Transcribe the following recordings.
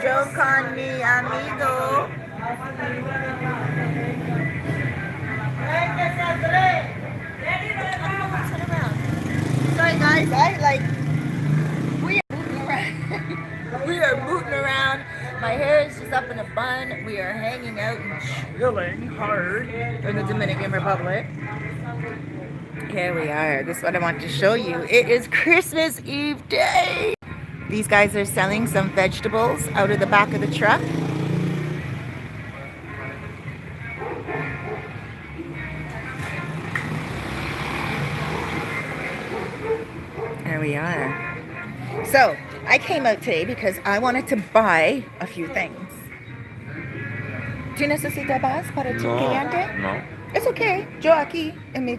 Joe con mi amigo. Sorry guys, I like we are moving around. We are moving around. My hair is just up in a bun. We are hanging out and chilling hard in the Dominican Republic. Here we are. This is what I want to show you. It is Christmas Eve day. These guys are selling some vegetables out of the back of the truck. There we are. So, I came out today because I wanted to buy a few things. ¿Tú necesitas más para tu cliente? No. Es okay. Yo aquí en mi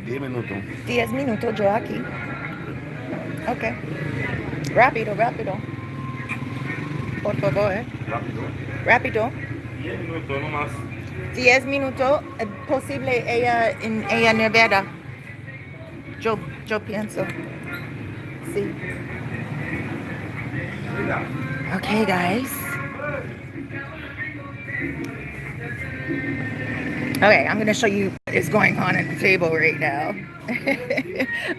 10 minutos. 10 minutos yo aquí. Ok. Rápido, rápido. Por favor. Rápido. Rápido. 10 minutos nomás. 10 minutos. Posible ella nevera. Yo pienso. Sí. Okay, guys. Okay, I'm going to show you what is going on at the table right now.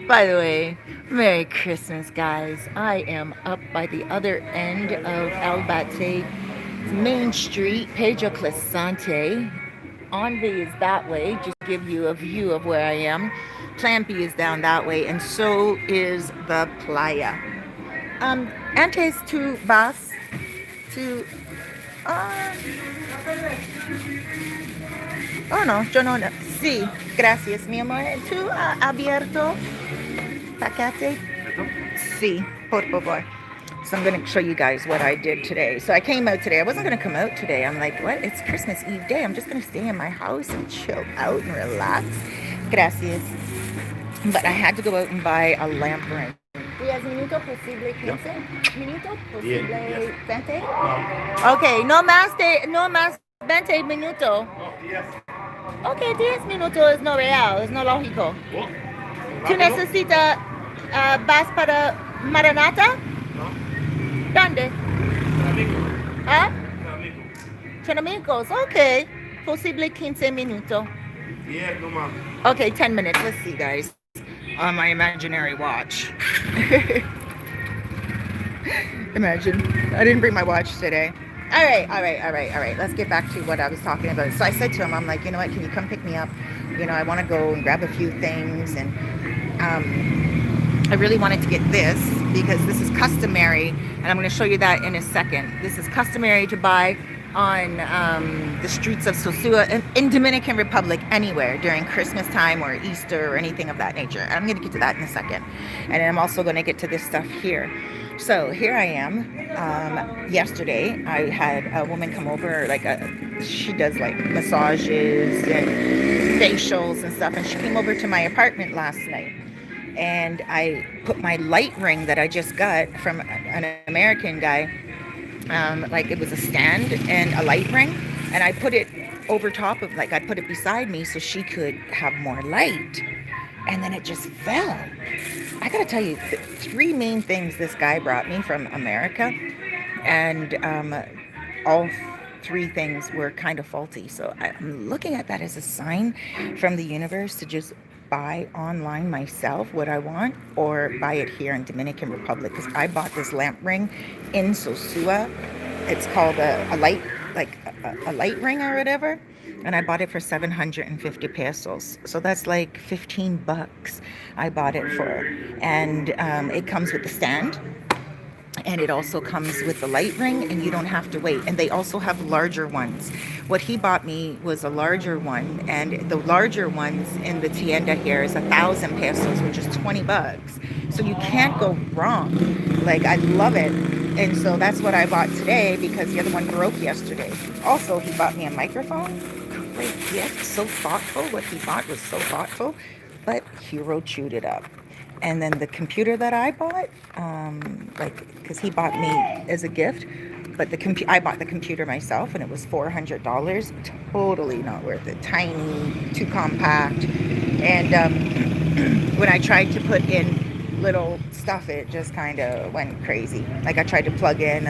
By the way, Merry Christmas, guys. I am up by the other end of Albate Main Street, Pedro Clisante. Envy is that way, just to give you a view of where I am. Plan B is down that way, and so is the playa. Antes tu vas to... oh no, yo no. Sí, gracias, mi amor. ¿Tú abierto paquete? Sí, por favor. So I'm going to show you guys what I did today. So I came out today. I wasn't going to come out today. I'm like, what? It's Christmas Eve day. I'm just going to stay in my house and chill out and relax. Gracias. But I had to go out and buy a lamp ring. 10 minutos posible 15 minutos posible 20. Okay, no más 20 minutos. Okay, 10 minutos es no real, es no lógico. ¿Tú necesitas vas para Maranata? ¿Dónde? ¿Ah? Chenamicos, okay. Posible 15 minutos. 10 nomás. Okay, 10 minutes. Let's see, guys. On my imaginary watch. Imagine. I didn't bring my watch today. All right. Let's get back to what I was talking about. So I said to him, I'm like, you know what, can you come pick me up? You know, I want to go and grab a few things. And I really wanted to get this because this is customary. And I'm going to show you that in a second. This is customary to buy on the streets of Sosua in Dominican Republic, anywhere during Christmas time or Easter or anything of that nature. And I'm going to get to that in a second. And then I'm also going to get to this stuff here. So here I am. Yesterday I had a woman come over, she does like massages and facials and stuff, and she came over to my apartment last night. And I put my light ring that I just got from an American guy, like it was a stand and a light ring, and I put it over top of, I put it beside me so she could have more light, and then it just fell. I gotta tell you, 3 main things this guy brought me from America, and all 3 things were kind of faulty. So I'm looking at that as a sign from the universe to just buy online myself what I want, or buy it here in Dominican Republic, because I bought this lamp ring in Sosua. It's called a light, a light ring or whatever, and I bought it for 750 pesos. So that's like 15 bucks I bought it for. And it comes with the stand, and it also comes with the light ring, and you don't have to wait. And they also have larger ones. What he bought me was a larger one, and the larger ones in the tienda here is 1,000 pesos, which is 20 bucks. So you can't go wrong. I love it. And so that's what I bought today, because the other one broke yesterday. Also, he bought me a microphone. Great gift. So thoughtful. What he bought was so thoughtful. But Hero chewed it up. And then the computer that I bought, because he bought me as a gift, But I bought the computer myself, and it was $400. Totally not worth it. Tiny, too compact, and when I tried to put in little stuff, it just kind of went crazy. Like I tried to plug in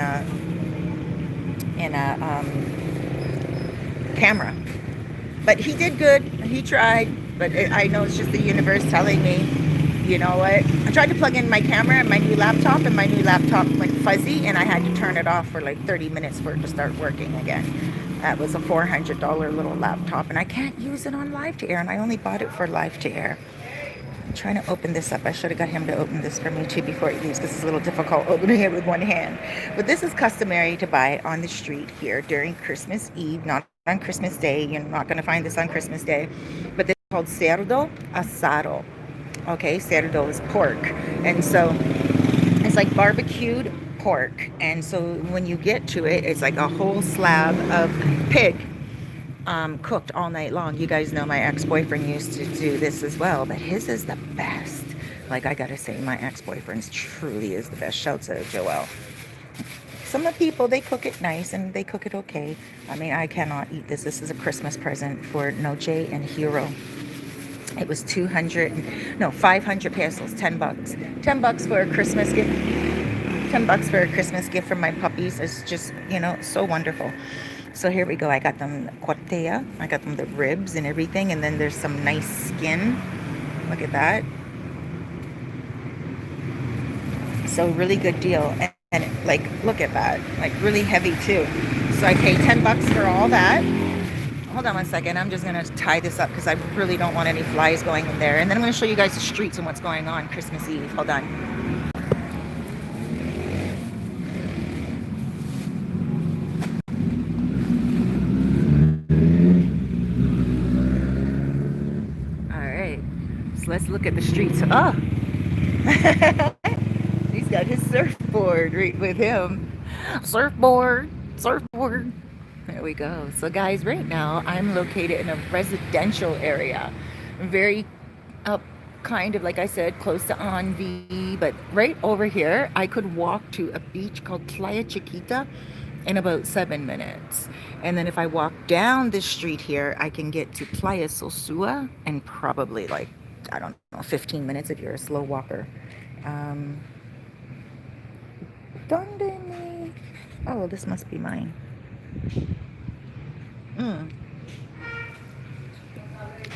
camera, but he did good. He tried, but I know it's just the universe telling me, you know what? I tried to plug in my camera and my new laptop, and my new laptop went fuzzy, and I had to turn it off for like 30 minutes for it to start working again. That was a $400 little laptop, and I can't use it on live to air, and I only bought it for live to air. I'm trying to open this up. I should have got him to open this for me too before he leaves, because it's a little difficult opening it with one hand. But this is customary to buy on the street here during Christmas Eve, not on Christmas Day. You're not going to find this on Christmas Day. But this is called cerdo asado. Okay, cerdo is pork. And so it's like barbecued pork. And so when you get to it, it's like a whole slab of pig cooked all night long. You guys know my ex-boyfriend used to do this as well, but his is the best. Like, I gotta say, my ex-boyfriend's truly is the best. Shouts out Joel. Some of the people, they cook it nice and they cook it okay. I mean, I cannot eat this. This is a Christmas present for Noche and Hero. It was 500 pesos, $10. $10 for a Christmas gift. $10 for a Christmas gift from my puppies. It's just, so wonderful. So here we go. I got them cortea. I got them the ribs and everything. And then there's some nice skin. Look at that. So really good deal. And like, look at that. Like really heavy too. So I paid $10 for all that. Hold on one second. I'm just going to tie this up because I really don't want any flies going in there. And then I'm going to show you guys the streets and what's going on Christmas Eve. Hold on. Let's look at the streets. Oh, he's got his surfboard right with him. Surfboard. There we go. So guys, right now I'm located in a residential area. Very up, kind of like I said, close to Anvi. But right over here, I could walk to a beach called Playa Chiquita in about 7 minutes. And then if I walk down this street here, I can get to Playa Sosua in probably like, I don't know, 15 minutes if you're a slow walker. Donde me? Oh, this must be mine.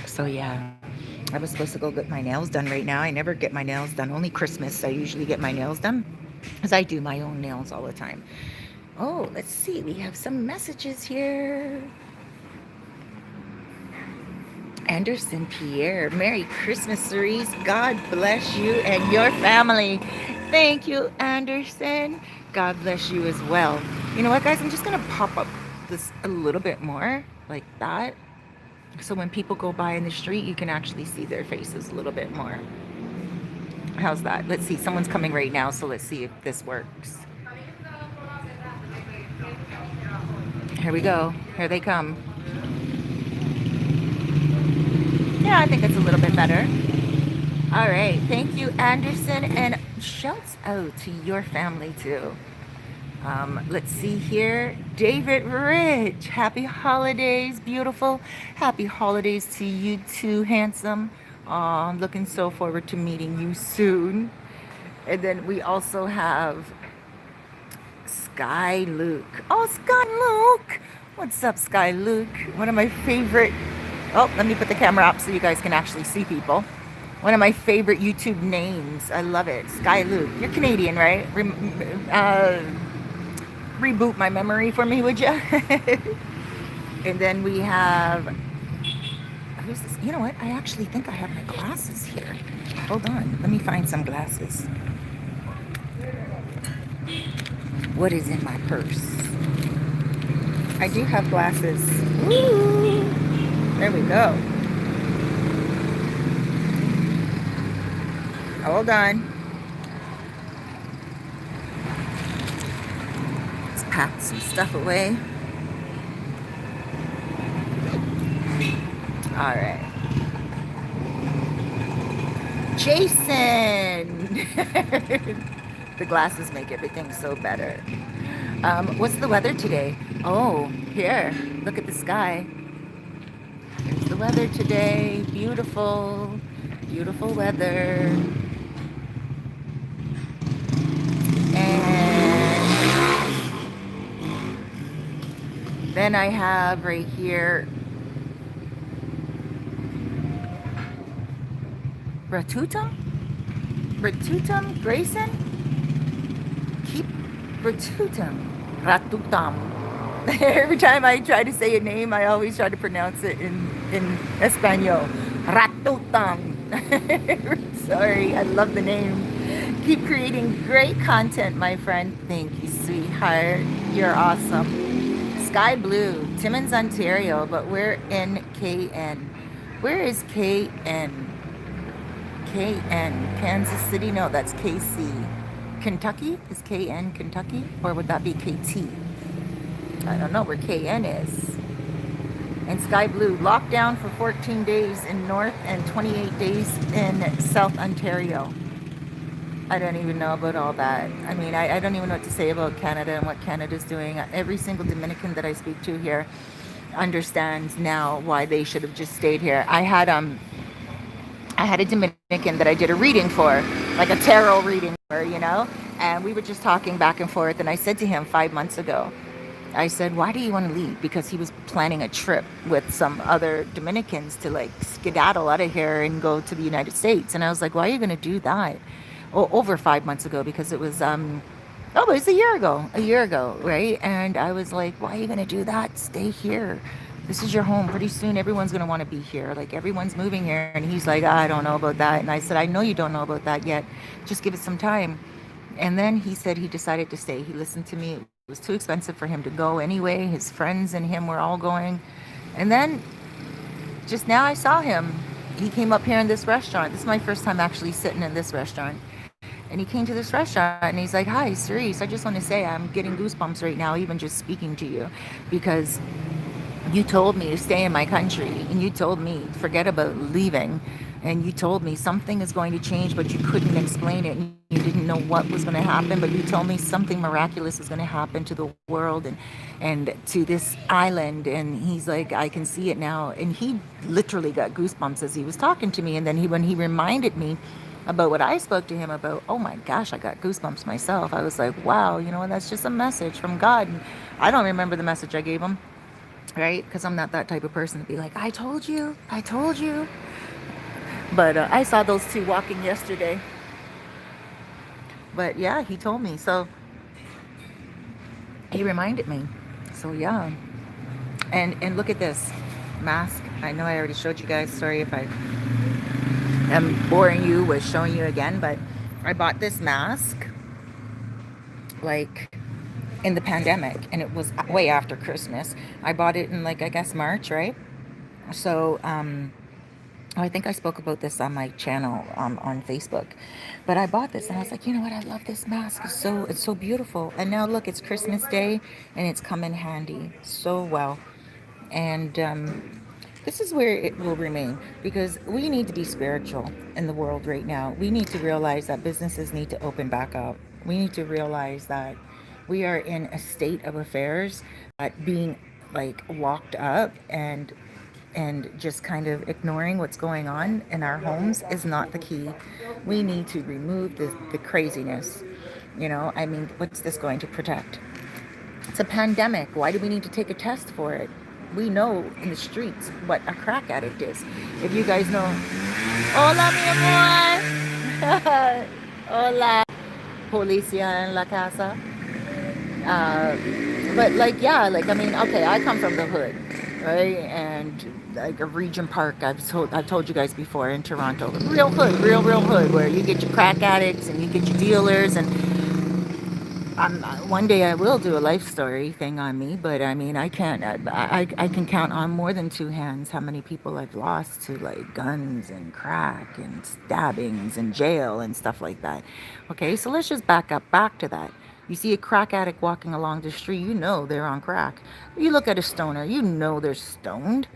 So yeah, I was supposed to go get my nails done right now. I never get my nails done, only Christmas. I usually get my nails done because I do my own nails all the time. Oh, let's see. We have some messages here. Anderson Pierre, Merry Christmas, Cerise. God bless you and your family. Thank you, Anderson. God bless you as well. You know what, guys? I'm just going to pop up this a little bit more like that. So when people go by in the street, you can actually see their faces a little bit more. How's that? Let's see. Someone's coming right now, so let's see if this works. Here we go. Here they come. Yeah, I think it's a little bit better. All right. Thank you, Anderson. And shouts out to your family, too. Let's see here. David Rich. Happy holidays, beautiful. Happy holidays to you, too, handsome. I'm looking so forward to meeting you soon. And then we also have Sky Luke. Oh, Sky Luke. What's up, Sky Luke? One of my favorite... Oh, let me put the camera up so you guys can actually see people. One of my favorite YouTube names. I love it. Sky Luke. You're Canadian, right? Reboot my memory for me, would you? And then we have... Who's this? You know what? I actually think I have my glasses here. Hold on. Let me find some glasses. What is in my purse? I do have glasses. Woo! There we go. Hold on. Let's pack some stuff away. All right. Jason! The glasses make everything so better. What's the weather today? Oh, here, look at the sky. Here's the weather today. Beautiful, beautiful weather. And then I have right here Ratutum? Ratutum Grayson? Keep Ratutum. Ratutam. Every time I try to say a name, I always try to pronounce it in Espanol. Ratutam. Sorry, I love the name. Keep creating great content, my friend. Thank you, sweetheart. You're awesome. Sky Blue, Timmins, Ontario, but we're in KN. Where is KN? KN, Kansas City? No, that's KC. Kentucky? Is KN Kentucky? Or would that be KT? I don't know where KN is. And Sky Blue, lockdown for 14 days in North and 28 days in South Ontario. I don't even know about all that. I mean, I don't even know what to say about Canada and what Canada's doing. Every single Dominican that I speak to here understands now why they should have just stayed here. I had a Dominican that I did a reading for, like a tarot reading for, and we were just talking back and forth. And I said to him 5 months ago, I said, why do you want to leave? Because he was planning a trip with some other Dominicans to like skedaddle out of here and go to the United States. And I was like, why are you going to do that? Oh, over 5 months ago, because it was, but it's a year ago, right? And I was like, why are you going to do that? Stay here. This is your home. Pretty soon, everyone's going to want to be here. Like, everyone's moving here. And he's like, I don't know about that. And I said, I know you don't know about that yet. Just give it some time. And then he said he decided to stay. He listened to me. It was too expensive for him to go anyway. His friends and him were all going. And then just now I saw him. He came up here in this restaurant. This is my first time actually sitting in this restaurant. And he came to this restaurant and he's like, hi, Cerise, I just want to say I'm getting goosebumps right now, even just speaking to you, because you told me to stay in my country and you told me forget about leaving, and you told me something is going to change, but you couldn't explain it and you didn't know what was going to happen, but you told me something miraculous is going to happen to the world and to this island. And he's like, I can see it now. And he literally got goosebumps as he was talking to me. And then when he reminded me about what I spoke to him about, oh my gosh, I got goosebumps myself. I was like, wow, that's just a message from God. And I don't remember the message I gave him, right? Because I'm not that type of person to be like, I told you. But I saw those two walking yesterday. But yeah, he told me. So he reminded me. So yeah. And look at this mask. I know I already showed you guys. Sorry if I am boring you with showing you again, but I bought this mask like in the pandemic, and it was way after Christmas. I bought it in like, I guess, March, right? So I think I spoke about this on my channel on Facebook, but I bought this and I was like, you know what? I love this mask. It's so beautiful. And now look, it's Christmas Day and it's come in handy so well. And this is where it will remain, because we need to be spiritual in the world right now. We need to realize that businesses need to open back up. We need to realize that we are in a state of affairs that being like locked up and just kind of ignoring what's going on in our homes is not the key. We need to remove the craziness. I mean, what's this going to protect? It's a pandemic. Why do we need to take a test for it? We know in the streets what a crack addict is. If you guys know, hola mi amor, hola, policía en la casa. But like, yeah, like, I mean, okay, I come from the hood, right? And like a Regent Park, I've told you guys before, in Toronto, real hood, real hood, where you get your crack addicts and you get your dealers. And one day I will do a life story thing on me, but I mean, I can't, I can count on more than two hands how many people I've lost to like guns and crack and stabbings and jail and stuff like that. Okay, so let's just back to that. You see a crack addict walking along the street, you know they're on crack. You look at a stoner, you know they're stoned.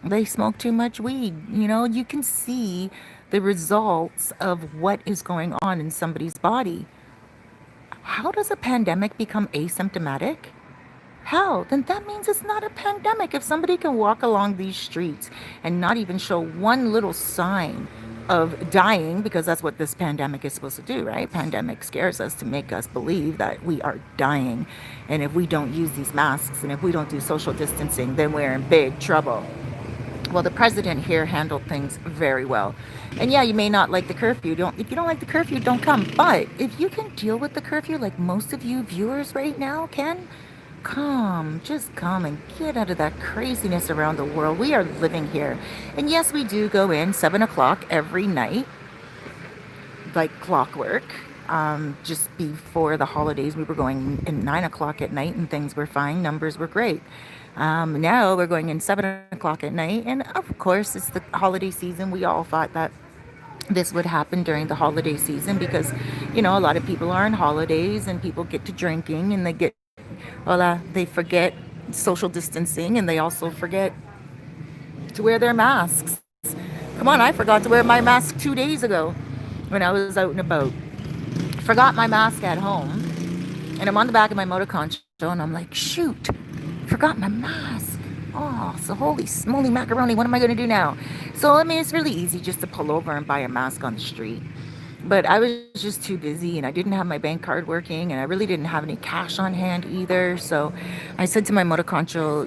They smoke too much weed. You can see the results of what is going on in somebody's body. How does a pandemic become asymptomatic? How? Then that means it's not a pandemic. If somebody can walk along these streets and not even show one little sign of dying, because that's what this pandemic is supposed to do, right? Pandemic scares us to make us believe that we are dying. And if we don't use these masks and if we don't do social distancing, then we're in big trouble. Well, the president here handled things very well. And yeah, you may not like the curfew. Don't If you don't like the curfew, don't come. But if you can deal with the curfew like most of you viewers right now can, come, just come and get out of that craziness around the world. We are living here. And yes, we do go in 7 o'clock every night, like clockwork. Just before the holidays, we were going in 9 o'clock at night and things were fine. Numbers were great. Now we're going in 7 o'clock at night. And of course, it's the holiday season. We all thought that this would happen during the holiday season because, a lot of people are on holidays and people get to drinking and they forget social distancing and they also forget to wear their masks. Come on, I forgot to wear my mask 2 days ago when I was out and about. Forgot my mask at home and I'm on the back of my motor concho and I'm like, shoot, forgot my mask. Oh, so holy smoly macaroni, what am I going to do now? So, it's really easy just to pull over and buy a mask on the street. But I was just too busy and I didn't have my bank card working and I really didn't have any cash on hand either. So I said to my motor concho,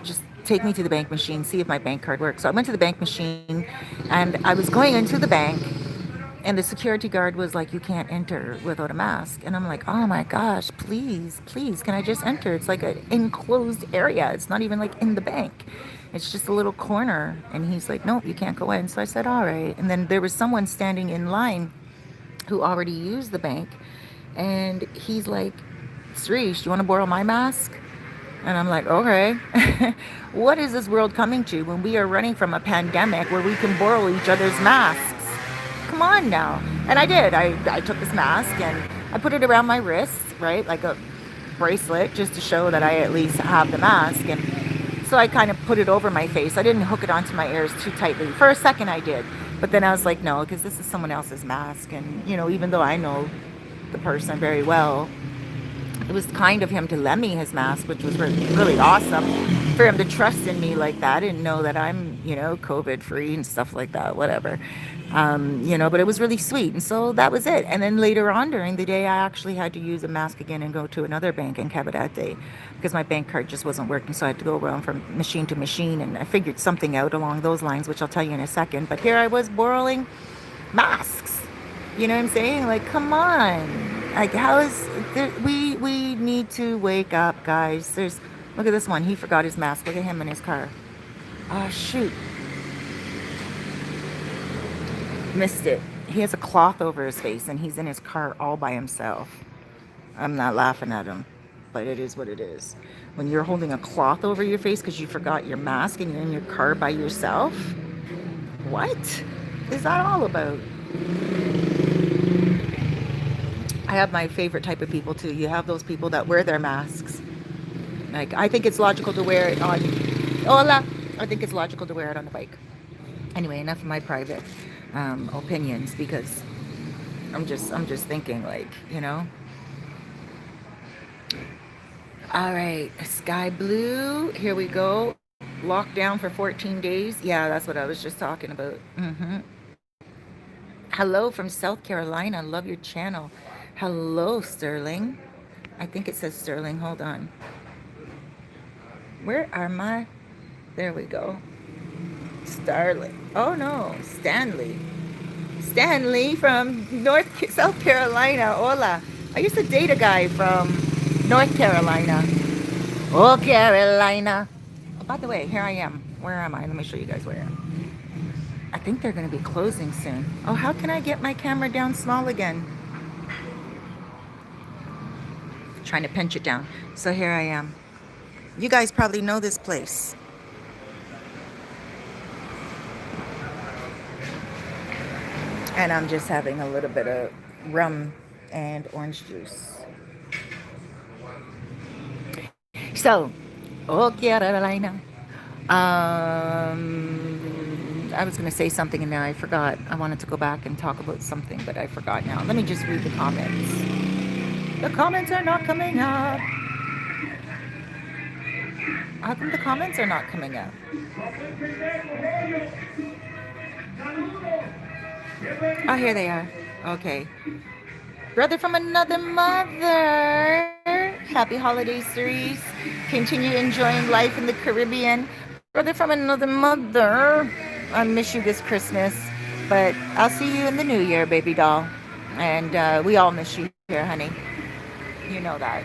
just take me to the bank machine, see if my bank card works. So I went to the bank machine and I was going into the bank and the security guard was like, you can't enter without a mask. And I'm like, oh my gosh, please, can I just enter? It's like an enclosed area. It's not even like in the bank. It's just a little corner. And he's like, nope, you can't go in. So I said, all right. And then there was someone standing in line who already used the bank. And he's like, Cerise, do you want to borrow my mask? And I'm like, okay. What is this world coming to when we are running from a pandemic where we can borrow each other's masks? Come on now. And I did. I took this mask and I put it around my wrist, right? Like a bracelet just to show that I at least have the mask. And so I kind of put it over my face. I didn't hook it onto my ears too tightly. For a second I did. But then I was like, no, because this is someone else's mask. And, even though I know the person very well, it was kind of him to lend me his mask, which was really, really awesome for him to trust in me like that and know that I'm, COVID free and stuff like that, whatever. But it was really sweet. And so that was it. And then later on during the day, I actually had to use a mask again and go to another bank in Cabarete because my bank card just wasn't working. So I had to go around from machine to machine and I figured something out along those lines, which I'll tell you in a second. But here I was borrowing masks. You know what I'm saying? Like, come on. Like, we need to wake up, guys. Look at this one. He forgot his mask. Look at him in his car. Oh, shoot. Missed it. He has a cloth over his face and he's in his car all by himself. I'm not laughing at him, but it is what it is. When you're holding a cloth over your face because you forgot your mask and you're in your car by yourself, what is that all about? I have my favorite type of people too. You have those people that wear their masks. Like, I think it's logical to wear it on. Hola. I think it's logical to wear it on the bike. Anyway, enough of my private opinions because I'm just thinking, like, All right, sky blue. Here we go. Lockdown for 14 days. Yeah, that's what I was just talking about. Hello from South Carolina. Love your channel. Hello, Sterling. I think it says Sterling. Hold on. Where are my... There we go. Starling. Oh, no. Stanley. Stanley from South Carolina. Hola. I used to date a guy from North Carolina. Oh, Carolina. Oh, by the way, here I am. Where am I? Let me show you guys where I am. I think they're going to be closing soon. Oh, how can I get my camera down small again? Trying to pinch it down. So here I am. You guys probably know this place. And I'm just having a little bit of rum and orange juice. So, oh, Carolina. I was going to say something and now I forgot. I wanted to go back and talk about something, but I forgot now. Let me just read the comments. The comments are not coming up. How come the comments are not coming up? Oh, here they are. Okay. Brother from another mother. Happy holidays, Cerise. Continue enjoying life in the Caribbean. Brother from another mother. I miss you this Christmas. But I'll see you in the new year, baby doll. And we all miss you here, honey. You know that.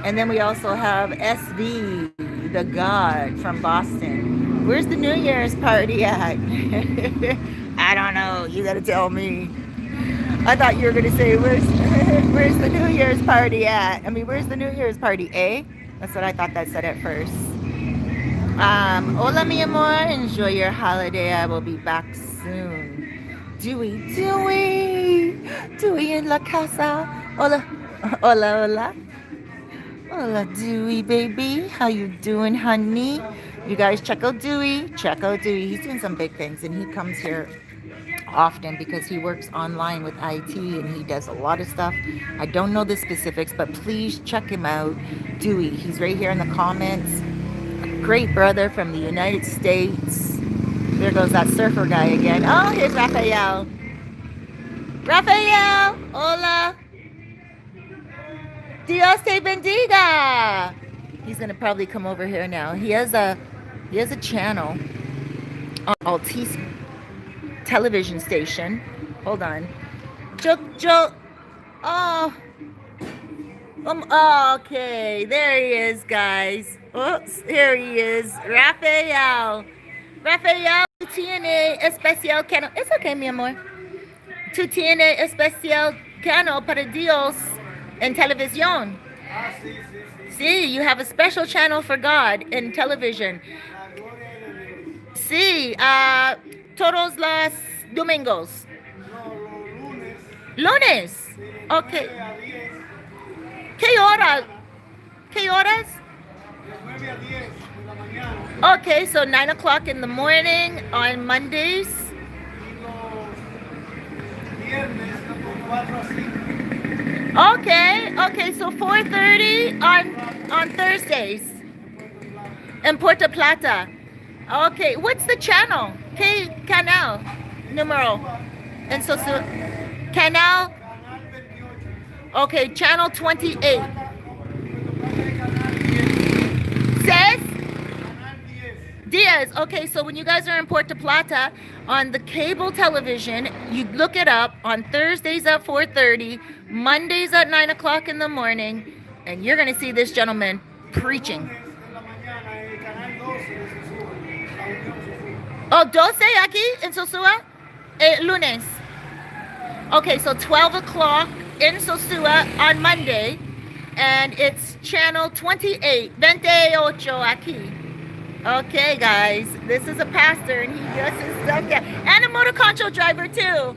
And then we also have SV, the God from Boston. Where's the New Year's party at? I don't know. You gotta tell me. I thought you were gonna say, where's the New Year's party at? I mean, where's the New Year's party, eh? That's what I thought that said at first. Hola, mi amor. Enjoy your holiday. I will be back soon. Dewey in la casa. Hola, hola. Hola, Dewey, baby. How you doing, honey? You guys check out Dewey. He's doing some big things, and he comes here often because he works online with IT, and he does a lot of stuff. I don't know the specifics, but please check him out. Dewey, he's right here in the comments. A great brother from the United States. There goes that surfer guy again. Oh, here's Rafael. Hola. Dios te bendiga. He's gonna probably come over here now. He has a channel on Altice television station. Hold on. Joe. Oh. Okay. There he is, guys. Oops. Here he is. Rafael, tú tienes especial canal. It's okay, mi amor. Tú tienes especial canal para Dios en televisión. Sí, you have a special channel for God in television. Sí, todos los domingos. Lunes. Okay. ¿Qué horas? Okay, so 9 o'clock in the morning on Mondays. Okay, so 4:30 on Thursdays in Puerto Plata. Okay, what's the channel? ¿Qué canal? Número. And so canal. Okay, channel 28. Says Diaz. Okay, so when you guys are in Puerto Plata on the cable television, you look it up on Thursdays at 4:30, Mondays at 9 o'clock in the morning, and you're gonna see this gentleman preaching. Oh, 12 aquí en Sosua? Lunes. Okay, so 12 o'clock in Sosua on Monday, and it's channel 28, 28 aquí. Okay, guys, this is a pastor, and he does his stuff. Yeah, and a motor control driver too.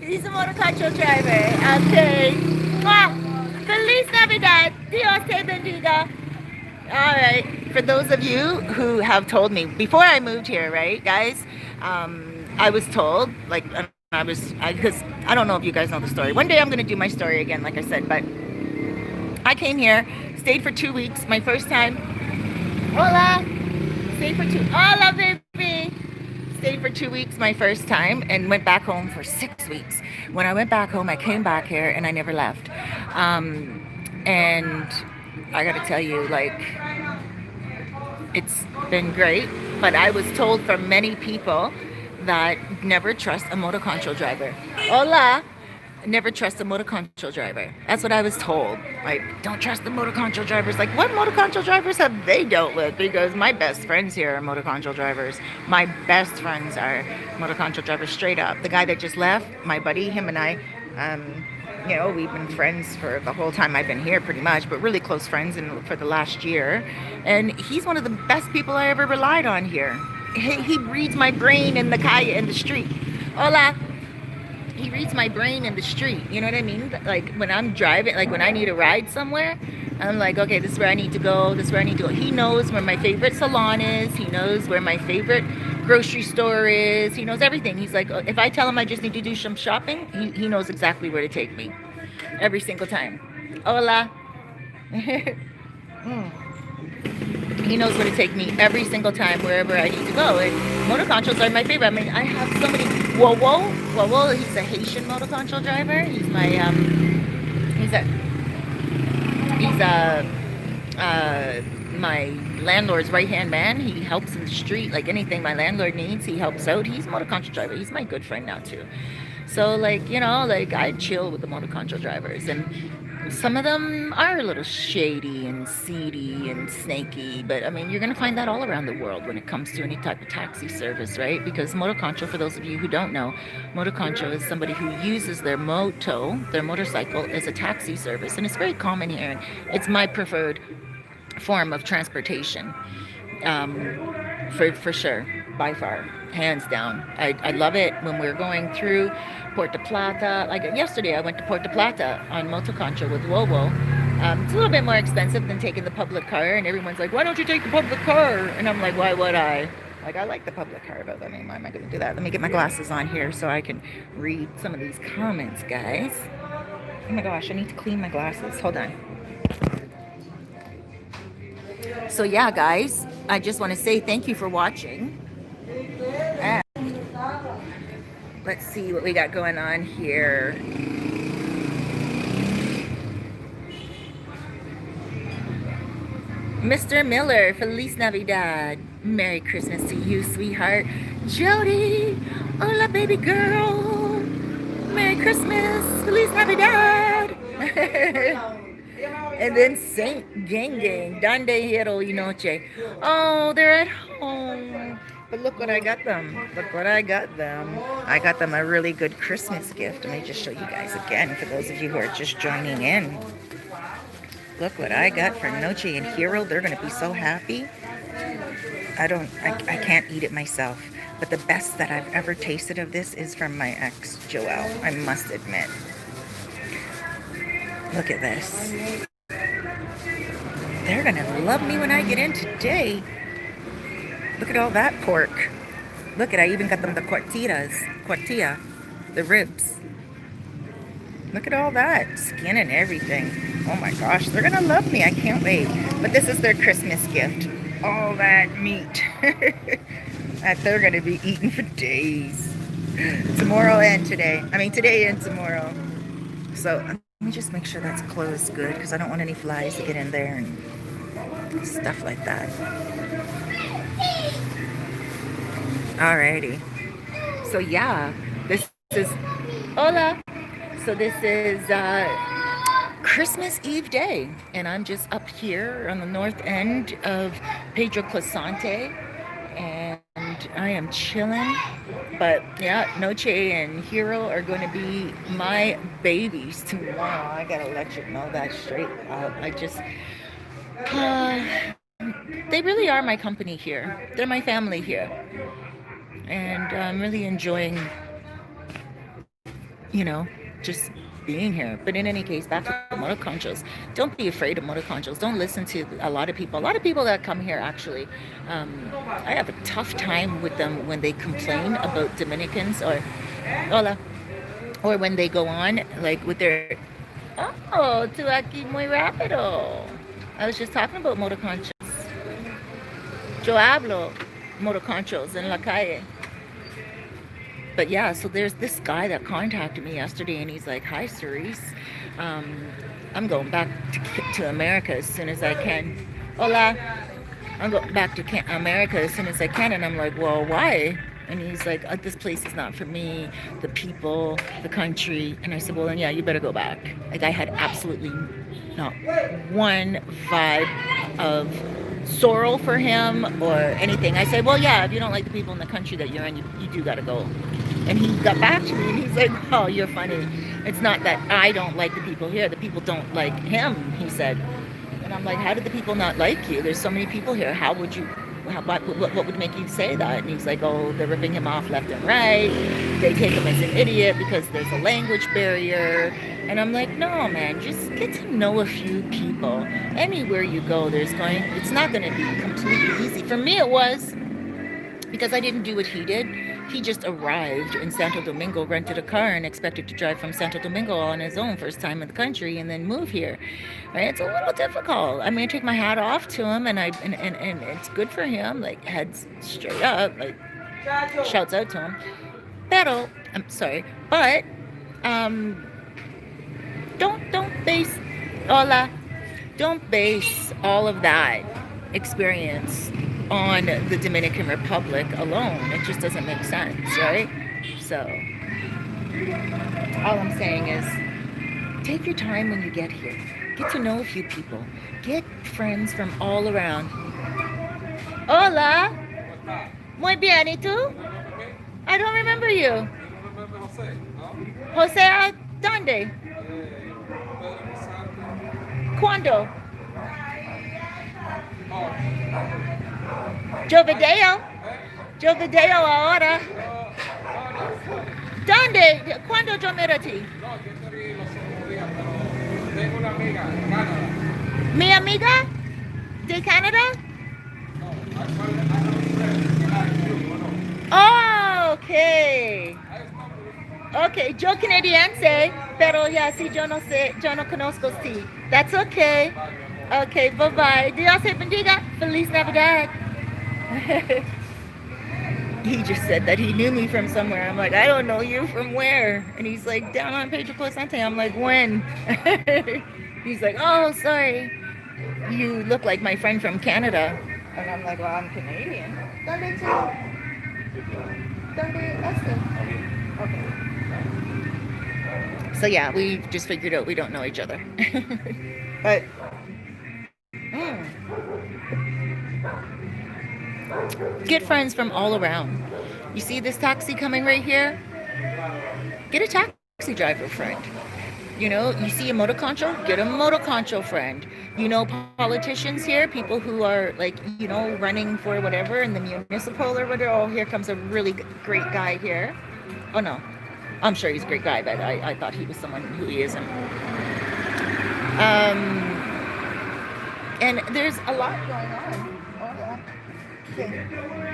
He's a motor control driver. Okay. Feliz Navidad. Dios te bendiga. All right. For those of you who have told me before I moved here, right, guys? I was told, like, because I don't know if you guys know the story. One day I'm gonna do my story again, like I said, but I came here, stayed for 2 weeks, my first time. Hola. Hola, baby. Stayed for 2 weeks my first time and went back home for 6 weeks. When I went back home, I came back here and I never left. And I gotta tell you, like, it's been great, but I was told from many people that never trust a motor control driver. Hola. Never trust a motor control driver. That's what I was told. Like, don't trust the motor control drivers. Like, what motor control drivers have they dealt with? Because my best friends here are motor control drivers. My best friends are motor control drivers, straight up. The guy that just left, my buddy, him and I, you know, we've been friends for the whole time I've been here, pretty much, but really close friends for the last year. And he's one of the best people I ever relied on here. He reads my brain in the street. Hola. He reads my brain in the street. You know what I mean? Like, when I'm driving, like when I need a ride somewhere, I'm like, okay, this is where I need to go. He knows where my favorite salon is. He knows where my favorite grocery store is. He knows everything. He's like, if I tell him I just need to do some shopping, he knows exactly where to take me every single time. Hola. Mm. He knows where to take me every single time wherever I need to go. And motor controls are my favorite. I mean, I have so many. Whoa. He's a Haitian motor control driver. He's a he's a my landlord's right hand man. He helps in the street, like anything my landlord needs, he helps out. He's a motor control driver. He's my good friend now too. So like, like I chill with the motor control drivers, and some of them are a little shady and seedy and snaky, but I mean, you're going to find that all around the world when it comes to any type of taxi service, right? Because motoconcho, for those of you who don't know, motoconcho is somebody who uses their their motorcycle, as a taxi service, and it's very common here, and it's my preferred form of transportation, for sure, by far, hands down. I love it when we're going through Puerto Plata. Like yesterday, I went to Puerto Plata on motoconcho with Wowo. It's a little bit more expensive than taking the public car, and everyone's like, why don't you take the public car? And I'm like, why would I? Like, I like the public car, but I mean, why am I going to do that? Let me get my glasses on here so I can read some of these comments, guys. Oh my gosh, I need to clean my glasses. Hold on. So yeah, guys, I just want to say thank you for watching. And let's see what we got going on here. Mr. Miller, Feliz Navidad. Merry Christmas to you, sweetheart. Jody, hola, baby girl. Merry Christmas, Feliz Navidad. And then Saint Gang, Donde Hero y Noche. Oh, they're at home. But look what I got them. Look what I got them. I got them a really good Christmas gift. Let me just show you guys again for those of you who are just joining in. Look what I got for Noche and Hero. They're going to be so happy. I can't eat it myself. But the best that I've ever tasted of this is from my ex, Joelle. I must admit. Look at this. They're going to love me when I get in today. Look at all that pork. Look at, I even got them the cuartilla, the ribs. Look at all that skin and everything. Oh my gosh, they're going to love me. I can't wait. But this is their Christmas gift. All that meat that they're going to be eating for days. Tomorrow and today. I mean, today and tomorrow. So let me just make sure that's closed good, because I don't want any flies to get in there and stuff like that. Alrighty. So yeah, this is hola. So this is Christmas Eve day, and I'm just up here on the north end of Pedro Clasante, and I am chilling. But yeah, Noche and Hero are going to be my babies tomorrow. I gotta let you know that straight out. They really are my company here. They're my family here, and I'm really enjoying, just being here. But in any case, back to the motoconchos. Don't be afraid of motoconchos. Don't listen to a lot of people. A lot of people that come here, actually, I have a tough time with them when they complain about Dominicans or when they go on like with their tú aquí muy rápido. I was just talking about motoconchos. Yo hablo motoconchos en la calle. But yeah, so there's this guy that contacted me yesterday, and he's like, hi, Cerise. I'm going back to America as soon as I can. Hola. I'm going back to America as soon as I can. And I'm like, well, why? And he's like, this place is not for me, the people, the country. And I said, well, then, yeah, you better go back. Like, I had absolutely not one vibe of sorrow for him or anything. I said, well, yeah, if you don't like the people in the country that you're in, you do got to go. And he got back to me, and he's like, oh, you're funny. It's not that I don't like the people here. The people don't like him, he said. And I'm like, how did the people not like you? There's so many people here. What would make you say that? And he's like, oh, they're ripping him off left and right. They take him as an idiot because there's a language barrier. And I'm like, no, man, just get to know a few people. Anywhere you go, it's not going to be completely easy. For me, it was. because I didn't do what he did. He just arrived in Santo Domingo, rented a car, and expected to drive from Santo Domingo on his own, first time in the country, and then move here. Right? It's a little difficult. I mean, I take my hat off to him, and it's good for him. Like heads straight up, like shouts out to him. Pero I'm sorry, but um, don't base hola, don't base all of that experience on the Dominican Republic alone. It just doesn't make sense, right? So all I'm saying is take your time when you get here. Get to know a few people. Get friends from all around. Hola. Muy bien, ¿y tú? I don't remember you. Jose, ¿dónde? ¿Cuándo? Yo video. Yo video ahora. ¿Dónde? ¿Cuándo yo miro a ti? Tengo una amiga en Canadá. ¿Mi amiga? ¿De Canadá? Oh, ok. Ok, yo canadiense, pero ya sí, yo no sé, yo no conozco sí. That's okay. Okay, bye bye. Dios te bendiga. Feliz Navidad. He just said that he knew me from somewhere. I'm like, I don't know you from where. And he's like, down on Pedro Cosante. I'm like, when? He's like, oh, sorry. You look like my friend from Canada. And I'm like, well, I'm Canadian. ¿Dónde tú? ¿Dónde este? Okay. So yeah, we just figured out we don't know each other. But get friends from all around. You see this taxi coming right here? Get a taxi driver friend. You know, you see a motoconcho? Get a motoconcho friend. You know, politicians here, people who are like, you know, running for whatever in the municipal or whatever. Oh, here comes a really great guy here. Oh no, I'm sure he's a great guy, but I thought he was someone who he isn't. And there's a lot going on. Oh yeah. Okay.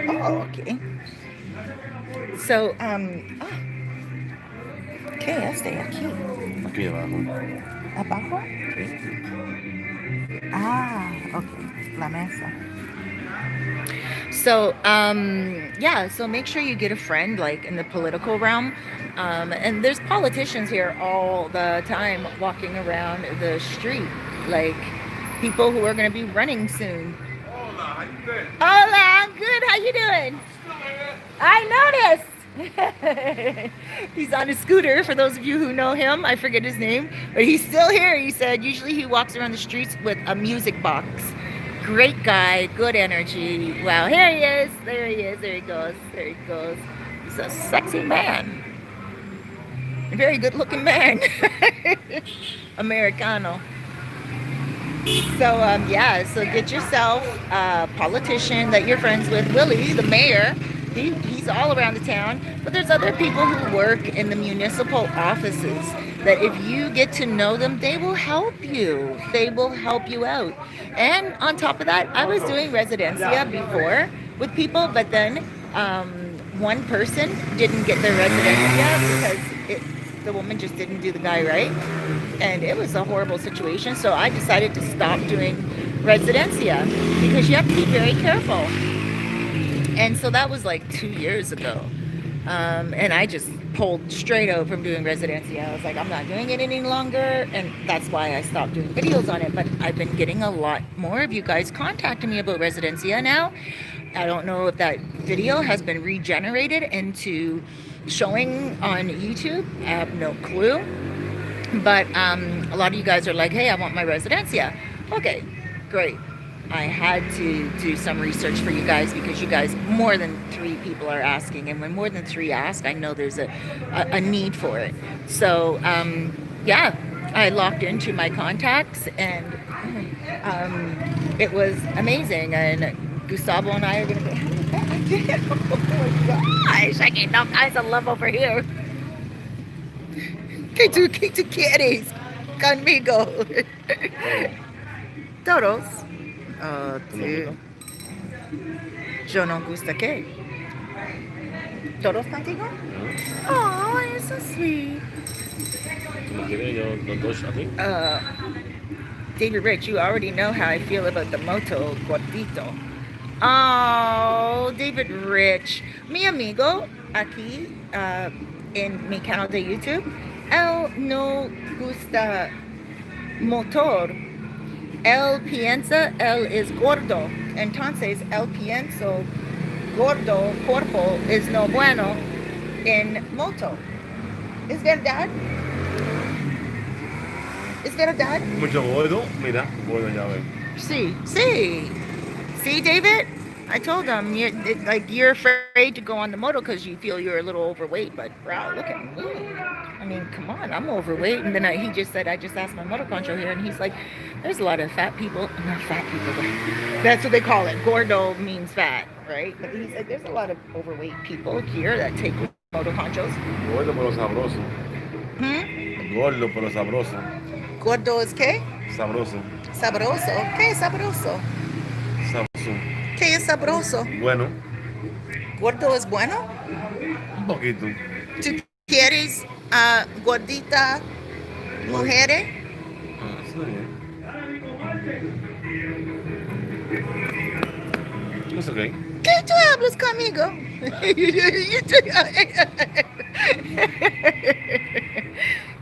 Oh, okay. So, ¿qué es de aquí? Aquí abajo. ¿Abajo? Sí. Ah, okay. La mesa. So, yeah, so make sure you get a friend like in the political realm. And there's politicians here all the time walking around the street, like people who are going to be running soon. Hola, how you doing? Hola, I'm good. How you doing? I noticed. He's on a scooter, for those of you who know him. I forget his name, but he's still here. He said usually he walks around the streets with a music box. Great guy, good energy. Wow, here he is. There he is. There he goes. There he goes. He's a sexy man. A very good looking man. Americano. So yeah, so get yourself a politician that you're friends with. Willie, the mayor, he's all around the town. But there's other people who work in the municipal offices that if you get to know them, they will help you. They will help you out. And on top of that, I was doing residencia before with people, but then one person didn't get their residencia because the woman just didn't do the guy right. And it was a horrible situation. So I decided to stop doing residencia because you have to be very careful. And so that was like 2 years ago. And I just pulled straight out from doing residencia. I was like, I'm not doing it any longer. And that's why I stopped doing videos on it. But I've been getting a lot more of you guys contacting me about residencia now. I don't know if that video has been regenerated into showing on YouTube. I have no clue. But a lot of you guys are like, hey, I want my residencia. Okay, great. I had to do some research for you guys because you guys, more than 3 people are asking. And when more than 3 ask, I know there's a need for it. So, yeah, I locked into my contacts and it was amazing. And Gustavo and I are going to be... Oh my gosh, I get all kinds of love over here. Que tú quieres conmigo? Todos. Yo no gusta qué. ¿Todos contigo? Oh, you're so sweet. ¿Cómo quiere yo los dos aquí? David Rich, you already know how I feel about the moto gordito. Oh, David Rich. Mi amigo aquí en mi canal de YouTube, él no gusta motor. Él piensa, él es gordo. Entonces, él piensa gordo, cuerpo es no bueno en moto. ¿Es verdad? ¿Es verdad? Mucho gordo. Mira, gordo ya ves. Sí, sí. See, David? I told him, you're afraid to go on the moto because you feel you're a little overweight. But, bro, look at me. I mean, come on, I'm overweight. And then he just said, I just asked my moto concho here, and he's like, there's a lot of fat people. Not fat people, but that's what they call it. Gordo means fat, right? But he said, there's a lot of overweight people here that take moto conchos. Gordo pero sabroso. Gordo pero sabroso. ¿Gordo es qué? Sabroso. Sabroso. ¿Qué es sabroso? Sabroso. ¿Qué es sabroso? Bueno. ¿Gordo es bueno? Un poquito. ¿Tú quieres gordita mujeres? Está bien. Es ok. ¿Qué tú hablas conmigo?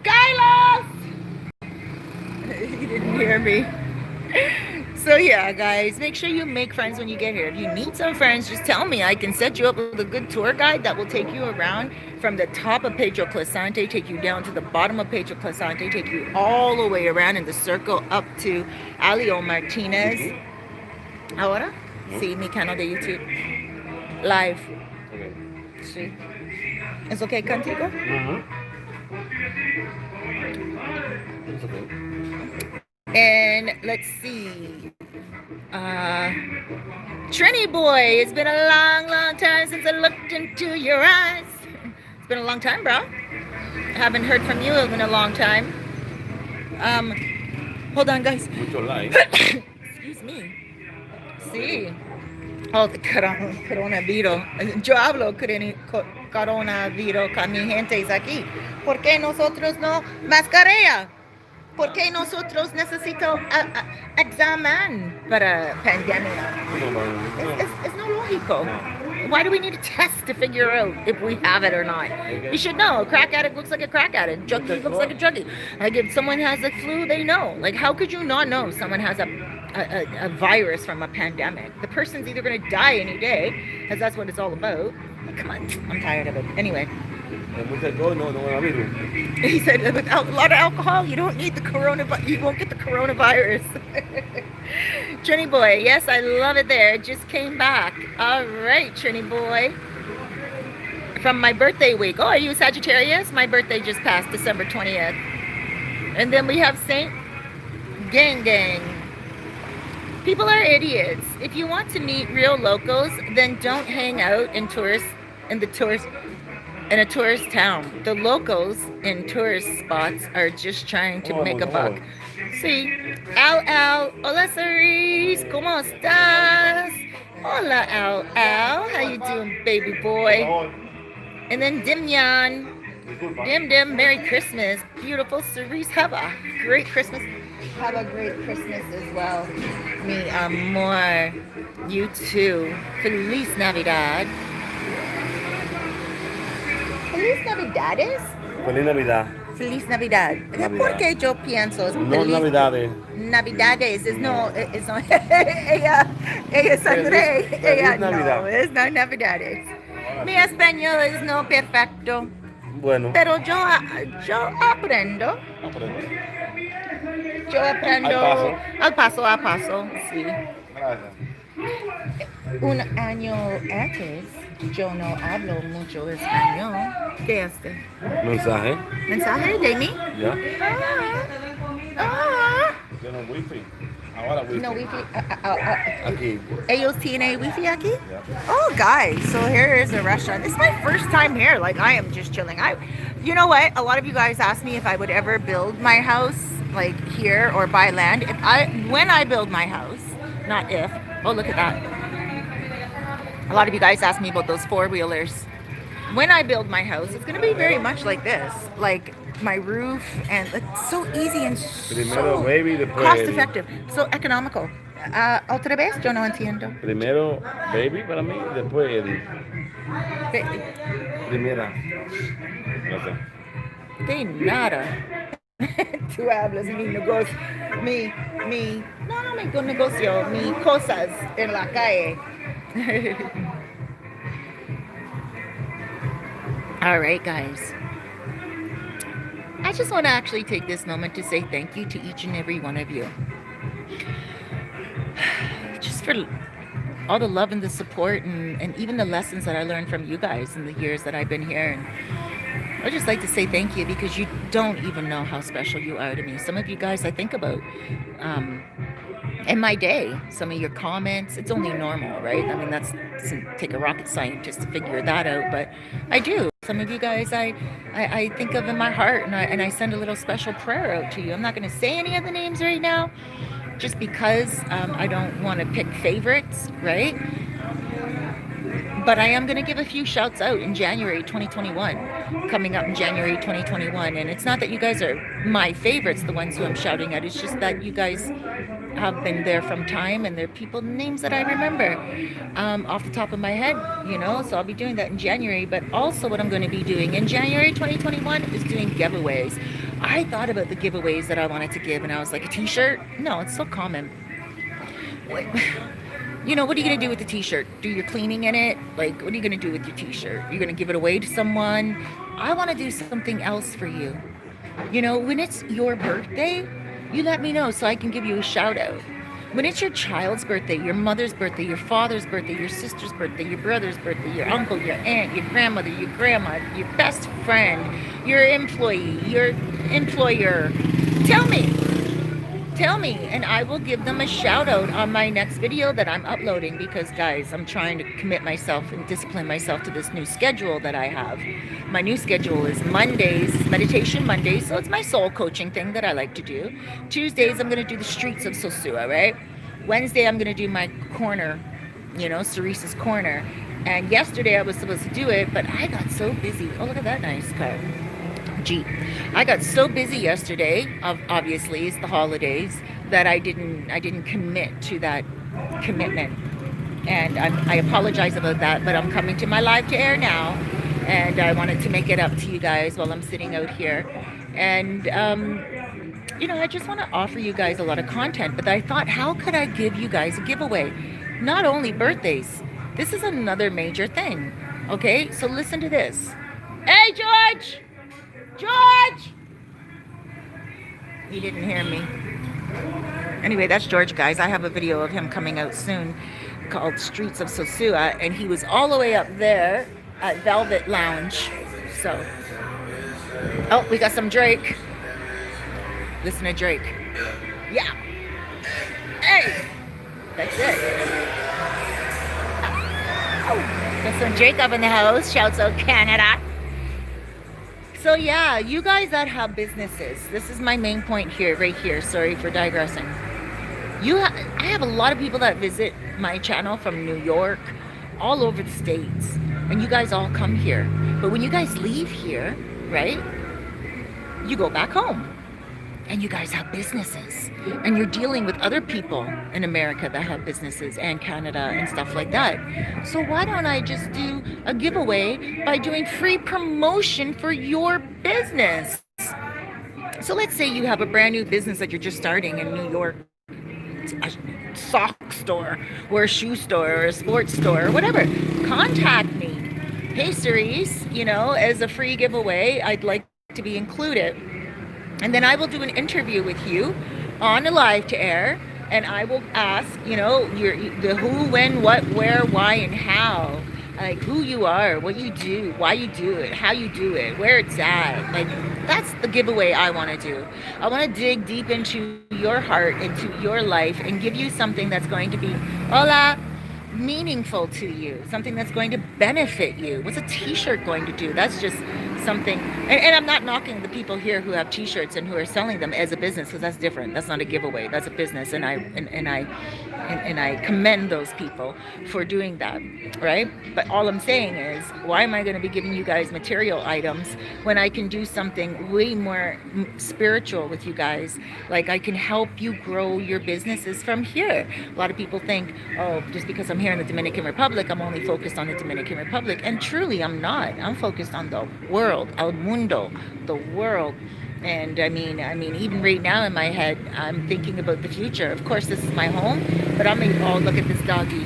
Carlos! He didn't hear me. So yeah, guys, make sure you make friends when you get here. If you need some friends, just tell me. I can set you up with a good tour guide that will take you around from the top of Pedro Clisante, take you down to the bottom of Pedro Clisante, take you all the way around in the circle up to Alio Martinez. Ahora, sí, mi canal de YouTube. Live. Okay. Sí. ¿Es okay contigo? It's okay. And let's see. Trini boy, it's been a long, long time since I looked into your eyes. It's been a long time, bro. I haven't heard from you in a long time. Hold on, guys. Mucho like. Excuse me. Sí. Oh, the coronavirus. Yo hablo coronavirus con mi gente aquí. ¿Por qué nosotros no mascarilla? ¿Por qué nosotros necesitamos examen para pandemia? It's no lógico. Why do we need a test to figure out if we have it or not? You should know. A crack addict looks like a crack addict. Junkie looks like a junkie. Like if someone has a flu, they know. Like how could you not know someone has a virus from a pandemic? The person's either going to die any day, because that's what it's all about. Like, come on, I'm tired of it. Anyway. He said without a lot of alcohol, you don't need the coronavirus. You won't get the coronavirus. Trini boy, yes, I love it there. It just came back. All right, Trini boy. From my birthday week. Oh, are you a Sagittarius? My birthday just passed December 20th. And then we have Saint Gang. People are idiots. If you want to meet real locals, then don't hang out in a tourist town. The locals in tourist spots are just trying to make a buck. See, Al, hola Cerise, ¿cómo estás? Hola Al, how you doing, baby boy? And then Dim, Merry Christmas, beautiful Cerise, have a great Christmas. Have a great Christmas as well, mi amor. You too. Feliz Navidad. Feliz Navidades. Feliz Navidad. Feliz Navidad. ¿Por qué yo pienso? No Navidades. Navidades. Es no. Ella sangre. Ella no. Es no Navidades. Mi español es no perfecto. Bueno. Pero yo aprendo. Yo aprendo al paso a paso. Sí. Gracias. Un año antes, yo no hablo mucho español. ¿Qué hace? Mensaje. ¿Mensaje de mí? Ya. Ah. Yo no wifi. Ahora wifi. No wifi. Aquí. Ellos tienen wifi aquí? Yeah. Oh, guys, so here is a restaurant. This is my first time here. Like, I am just chilling. You know what? A lot of you guys asked me if I would ever build my house, like here, or buy land. When I build my house, not if. Oh, look at that. A lot of you guys asked me about those four-wheelers. when I build my house, it's going to be very much like this. Like my roof, and it's so easy and Primero so baby, después cost el... effective, so economical. Otra vez, yo no entiendo. Primero baby para mí, después el... Primera. No sé. De nada. Tú hablas mi negocio, no mi negocio, mi cosas en la calle. All right, guys. I just want to actually take this moment to say thank you to each and every one of you. Just for all the love and the support and even the lessons that I learned from you guys in the years that I've been here. And I'd just like to say thank you because you don't even know how special you are to me. Some of you guys I think about in my day, some of your comments, it's only normal, right? I mean, that's take a rocket scientist to figure that out, but I do. Some of you guys I think of in my heart, and I send a little special prayer out to you. I'm not going to say any of the names right now, just because I don't want to pick favorites, right? But I am going to give a few shouts out in January 2021, coming up in January 2021. And it's not that you guys are my favorites, the ones who I'm shouting at. It's just that you guys have been there from time, and they're people names that I remember off the top of my head, you know. So I'll be doing that in January. But also what I'm going to be doing in January 2021 is doing giveaways. I thought about the giveaways that I wanted to give, and I was like, a t-shirt? No, it's so common. Wait. You know, what are you going to do with the t-shirt? Do your cleaning in it? Like, what are you going to do with your t-shirt? You're going to give it away to someone? I want to do something else for you. You know, when it's your birthday, you let me know so I can give you a shout out. When it's your child's birthday, your mother's birthday, your father's birthday, your sister's birthday, your brother's birthday, your uncle, your aunt, your grandmother, your grandma, your best friend, your employee, your employer, tell me, and I will give them a shout out on my next video that I'm uploading, because guys, I'm trying to commit myself and discipline myself to this new schedule that I have. My new schedule is Mondays, Meditation Mondays, so it's my soul coaching thing that I like to do. Tuesdays, I'm going to do the streets of Sosua, right? Wednesday, I'm going to do my corner, you know, Cerise's corner. And yesterday I was supposed to do it, but I got so busy. Oh, look at that nice car. Jeep. I got so busy yesterday, obviously it's the holidays, that I didn't commit to that commitment, and I apologize about that. But I'm coming to my live to air now, and I wanted to make it up to you guys while I'm sitting out here. And you know, I just want to offer you guys a lot of content, but I thought, how could I give you guys a giveaway? Not only birthdays, this is another major thing. Okay, so listen to this. Hey, George! George! He didn't hear me. Anyway, that's George, guys. I have a video of him coming out soon called Streets of Sosua, and he was all the way up there at Velvet Lounge. So, oh, we got some Drake. Listen to Drake. Yeah. Hey! That's it. Oh, got some Drake up in the house. Shouts out Canada. So yeah, you guys that have businesses, this is my main point here, right here. Sorry for digressing. I have a lot of people that visit my channel from New York, all over the States, and you guys all come here. But when you guys leave here, right, you go back home. And you guys have businesses, and you're dealing with other people in America that have businesses, and Canada and stuff like that. So why don't I just do a giveaway by doing free promotion for your business? So let's say you have a brand new business that you're just starting in New York, a sock store or a shoe store or a sports store or whatever. Contact me. Hey, Cerise, you know, as a free giveaway, I'd like to be included. And then I will do an interview with you on a live to air, and I will ask, you know, the who, when, what, where, why, and how. Like who you are, what you do, why you do it, how you do it, where it's at. Like that's the giveaway I want to do. I want to dig deep into your heart, into your life, and give you something that's going to be, hola, meaningful to you, something that's going to benefit you. What's a t-shirt going to do? That's just something, and I'm not knocking the people here who have t-shirts and who are selling them as a business, because that's different. That's not a giveaway, that's a business. And I and I commend those people for doing that, right? But all I'm saying is, why am I going to be giving you guys material items when I can do something way more spiritual with you guys? Like, I can help you grow your businesses from here. A lot of people think, oh, just because I'm here in the Dominican Republic, I'm only focused on the Dominican Republic. And truly, I'm not. I'm focused on the world, el mundo, the world. And even right now in my head, I'm thinking about the future. Of course, this is my home, but oh, look at this doggy.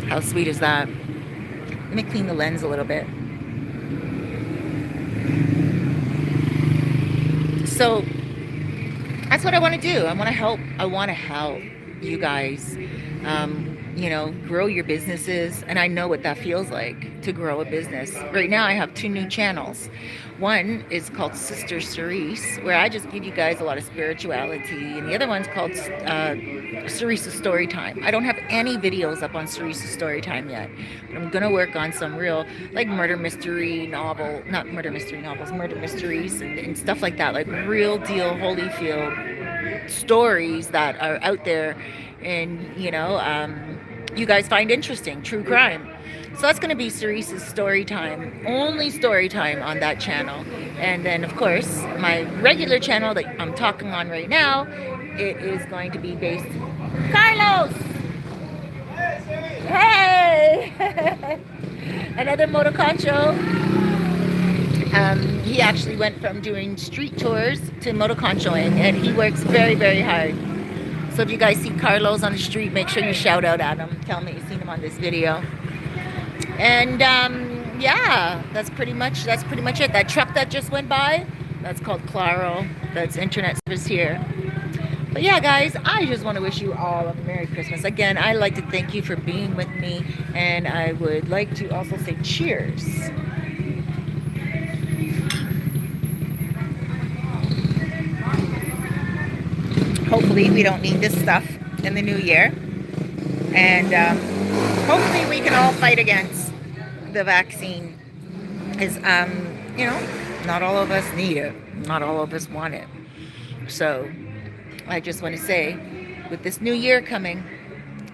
How sweet is that? Let me clean the lens a little bit. So that's what I want to do. I want to help. I want to help you guys, grow your businesses. And I know what that feels like to grow a business. Right now, I have 2 new channels. One is called Sister Cerise, where I just give you guys a lot of spirituality. And the other one's called Cerise's Story Time. I don't have any videos up on Cerise's Story Time yet. But I'm going to work on some real, like, murder mysteries and stuff like that. Like real deal Holyfield stories that are out there and, you guys find interesting, true crime. So that's going to be Cerise's Story Time, only story time on that channel. And then, of course, my regular channel that I'm talking on right now, it is going to be based... Carlos! Hey! Another motoconcho. He actually went from doing street tours to motoconchoing, and he works very, very hard. So if you guys see Carlos on the street, make sure you shout out at him. Tell him you've seen him on this video. And yeah, that's pretty much it. That truck that just went by, that's called Claro. That's internet service here. But yeah, guys, I just want to wish you all a Merry Christmas. Again, I'd like to thank you for being with me, and I would like to also say cheers. Hopefully we don't need this stuff in the new year. And hopefully we can all fight against the vaccine. Because, not all of us need it. Not all of us want it. So I just want to say, with this new year coming,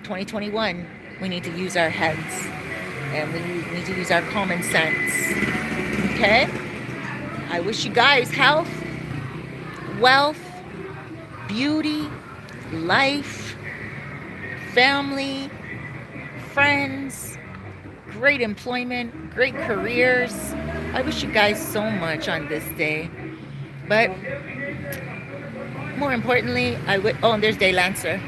2021, we need to use our heads. And we need to use our common sense. Okay? I wish you guys health, wealth, beauty, life, family, friends, great employment, great careers. I wish you guys so much on this day. But more importantly, and there's Day Lancer.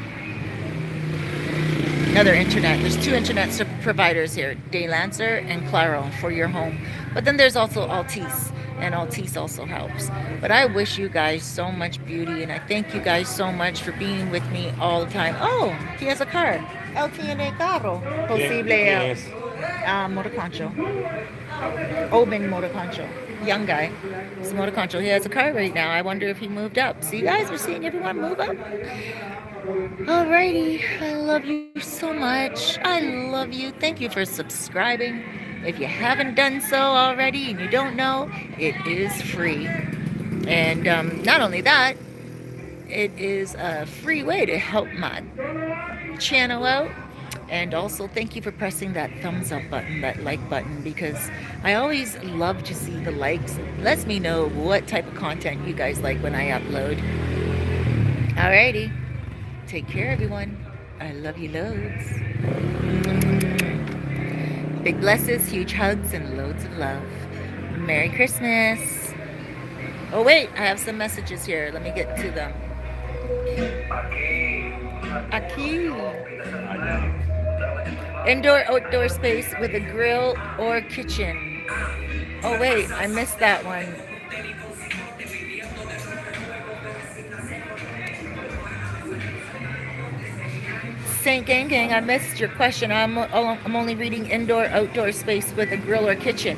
Another internet. There's 2 internet providers here, Day Lancer and Claro for your home. But then there's also Altice, and Altice also helps. But I wish you guys so much beauty, and I thank you guys so much for being with me all the time. Oh, he has a car. Él tiene carro. Posible motoconcho. Oben motoconcho. Young guy. He's a motoconcho. He has a car right now. I wonder if he moved up. See, guys, we're seeing everyone move up. Alrighty, I love you so much. I love you. Thank you for subscribing. If you haven't done so already and you don't know, it is free. And not only that, it is a free way to help my channel out. And also thank you for pressing that thumbs up button, that like button, because I always love to see the likes. It lets me know what type of content you guys like when I upload. Alrighty. Take care, everyone. I love you loads. Big blesses, huge hugs, and loads of love. Merry Christmas. Oh, wait. I have some messages here. Let me get to them. Aquí. Indoor-outdoor space with a grill or kitchen. Oh, wait. I missed that one. Saint Gang, I missed your question. I'm only reading indoor-outdoor space with a grill or kitchen.